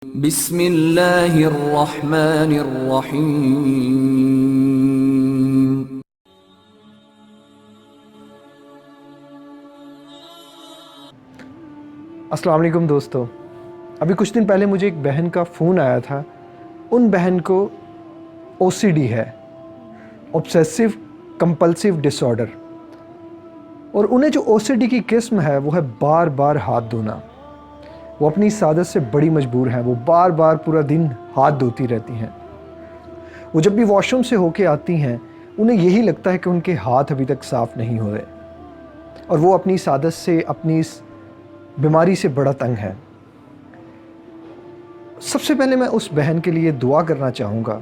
بسم اللہ الرحمن الرحیم۔ السلام علیکم دوستو، ابھی کچھ دن پہلے مجھے ایک بہن کا فون آیا تھا۔ ان بہن کو او سی ڈی ہے، obsessive compulsive disorder، اور انہیں جو او سی ڈی کی قسم ہے وہ ہے بار بار ہاتھ دھونا۔ وہ اپنی اس عادت سے بڑی مجبور ہیں، وہ بار بار پورا دن ہاتھ دھوتی رہتی ہیں۔ وہ جب بھی واش روم سے ہو کے آتی ہیں انہیں یہی لگتا ہے کہ ان کے ہاتھ ابھی تک صاف نہیں ہوئے، اور وہ اپنی اس عادت سے، اپنی اس بیماری سے بڑا تنگ ہے۔ سب سے پہلے میں اس بہن کے لیے دعا کرنا چاہوں گا،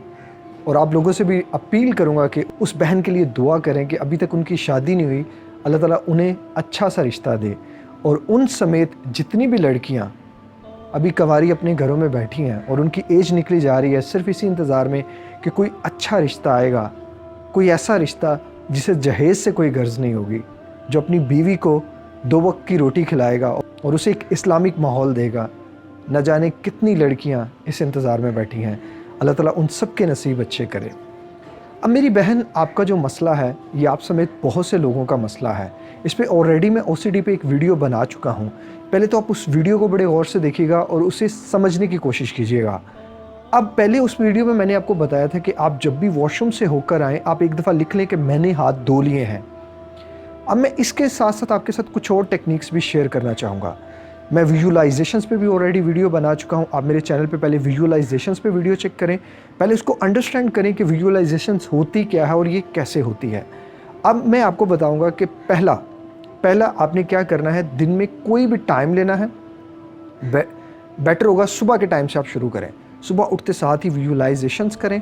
اور آپ لوگوں سے بھی اپیل کروں گا کہ اس بہن کے لیے دعا کریں کہ ابھی تک ان کی شادی نہیں ہوئی، اللہ تعالیٰ انہیں اچھا سا رشتہ دے، اور ان سمیت جتنی بھی لڑکیاں ابھی کنواری اپنے گھروں میں بیٹھی ہیں اور ان کی ایج نکلی جا رہی ہے صرف اسی انتظار میں کہ کوئی اچھا رشتہ آئے گا، کوئی ایسا رشتہ جسے جہیز سے کوئی غرض نہیں ہوگی، جو اپنی بیوی کو 2 وقت کی روٹی کھلائے گا اور اسے ایک اسلامک ماحول دے گا۔ نہ جانے کتنی لڑکیاں اس انتظار میں بیٹھی ہیں، اللہ تعالیٰ ان سب کے نصیب اچھے کرے۔ اب میری بہن، آپ کا جو مسئلہ ہے یہ آپ سمیت بہت سے لوگوں کا مسئلہ ہے۔ اس پہ آلریڈی میں او سی ڈی پہ ایک ویڈیو بنا چکا ہوں، پہلے تو آپ اس ویڈیو کو بڑے غور سے دیکھیے گا اور اسے سمجھنے کی کوشش کیجیے گا۔ اب پہلے اس ویڈیو میں نے آپ کو بتایا تھا کہ آپ جب بھی واش روم سے ہو کر آئیں آپ ایک دفعہ لکھ لیں کہ میں نے ہاتھ دھو لیے ہیں۔ اب میں اس کے ساتھ ساتھ آپ کے ساتھ کچھ اور ٹیکنیکس بھی شیئر کرنا چاہوں گا۔ میں ویژولائزیشنز پہ بھی آلریڈی ویڈیو بنا چکا ہوں، آپ میرے چینل پہ پہلے ویژولائزیشنز پہ ویڈیو چیک کریں، پہلے اس کو انڈرسٹینڈ کریں کہ ویژولائزیشنز ہوتی کیا ہے اور یہ کیسے ہوتی ہے۔ اب میں آپ کو بتاؤں گا کہ پہلا آپ نے کیا کرنا ہے، دن میں کوئی بھی ٹائم لینا ہے، بیٹر ہوگا صبح کے ٹائم سے آپ شروع کریں۔ صبح اٹھتے ساتھ ہی ویژولائزیشنز کریں،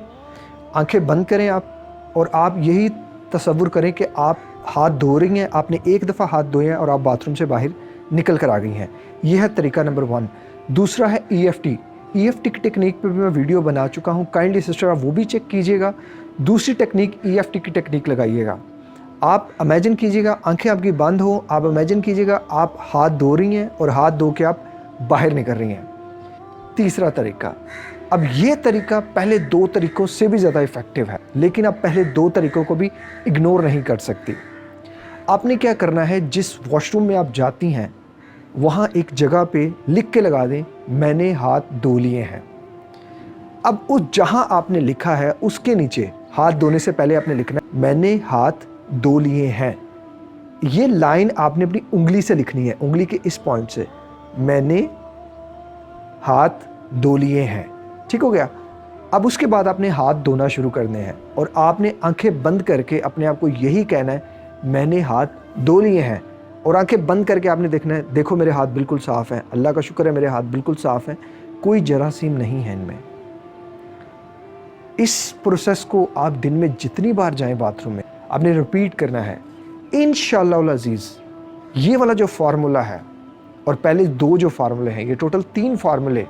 آنکھیں بند کریں آپ، اور آپ یہی تصور کریں کہ آپ ہاتھ دھو رہی ہیں، آپ نے ایک دفعہ ہاتھ دھوئے ہیں اور آپ باتھ روم سے باہر نکل کر آ گئی ہیں۔ یہ ہے طریقہ نمبر 1۔ دوسرا ہے ای ایف ٹی کی ٹیکنیک پہ بھی میں ویڈیو بنا چکا ہوں، کائنڈلی سسٹر آپ وہ بھی چیک کیجیے گا۔ دوسری ٹیکنیک ای ایف ٹی کی ٹیکنیک لگائیے گا۔ آپ امیجن کیجیے گا، آنکھیں آپ کی بند ہوں، آپ امیجن کیجیے گا آپ ہاتھ دھو رہی ہیں اور ہاتھ دھو کے آپ باہر نکل رہی ہیں۔ تیسرا طریقہ، اب یہ طریقہ پہلے 2 طریقوں سے بھی زیادہ افیکٹو ہے، لیکن آپ پہلے 2 طریقوں کو بھی اگنور نہیں کر سکتی۔ آپ نے کیا کرنا ہے، جس واش روم میں آپ جاتی ہیں وہاں ایک جگہ پہ لکھ کے لگا دیں میں نے ہاتھ دھو لیے ہیں۔ اب اس جہاں آپ نے لکھا ہے اس کے نیچے ہاتھ دھونے سے پہلے آپ نے لکھنا ہے میں نے ہاتھ دھو لیے ہیں۔ یہ لائن آپ نے اپنی انگلی سے لکھنی ہے، انگلی کے اس پوائنٹ سے، میں نے ہاتھ دھو لیے ہیں۔ ٹھیک ہو گیا؟ اب اس کے بعد آپ نے ہاتھ دھونا شروع کرنے ہیں، اور آپ نے آنکھیں بند کر کے اپنے آپ کو یہی کہنا ہے میں نے ہاتھ دھو لیے ہیں، اور آنکھیں بند کر کے آپ نے دیکھنا ہے دیکھو میرے ہاتھ بالکل صاف ہیں، اللہ کا شکر ہے میرے ہاتھ بالکل صاف ہیں، کوئی جراثیم نہیں ہے ان میں۔ اس پروسیس کو آپ دن میں جتنی بار جائیں باتھ روم میں آپ نے ریپیٹ کرنا ہے، انشاءاللہ العزیز۔ یہ والا جو فارمولہ ہے اور پہلے 2 جو فارمولے ہیں، یہ ٹوٹل 3 فارمولے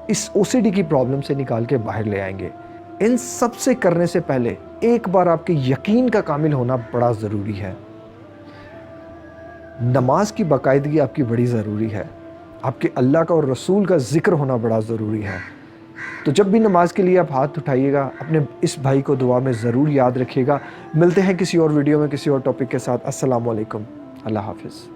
اس او سی ڈی کی پرابلم سے نکال کے باہر لے آئیں گے۔ ان سب سے کرنے سے پہلے ایک بار آپ کے یقین کا کامل ہونا بڑا ضروری ہے۔ نماز کی باقاعدگی آپ کی بڑی ضروری ہے، آپ کے اللہ کا اور رسول کا ذکر ہونا بڑا ضروری ہے۔ تو جب بھی نماز کے لیے آپ ہاتھ اٹھائیے گا اپنے اس بھائی کو دعا میں ضرور یاد رکھیے گا۔ ملتے ہیں کسی اور ویڈیو میں کسی اور ٹاپک کے ساتھ۔ السلام علیکم، اللہ حافظ۔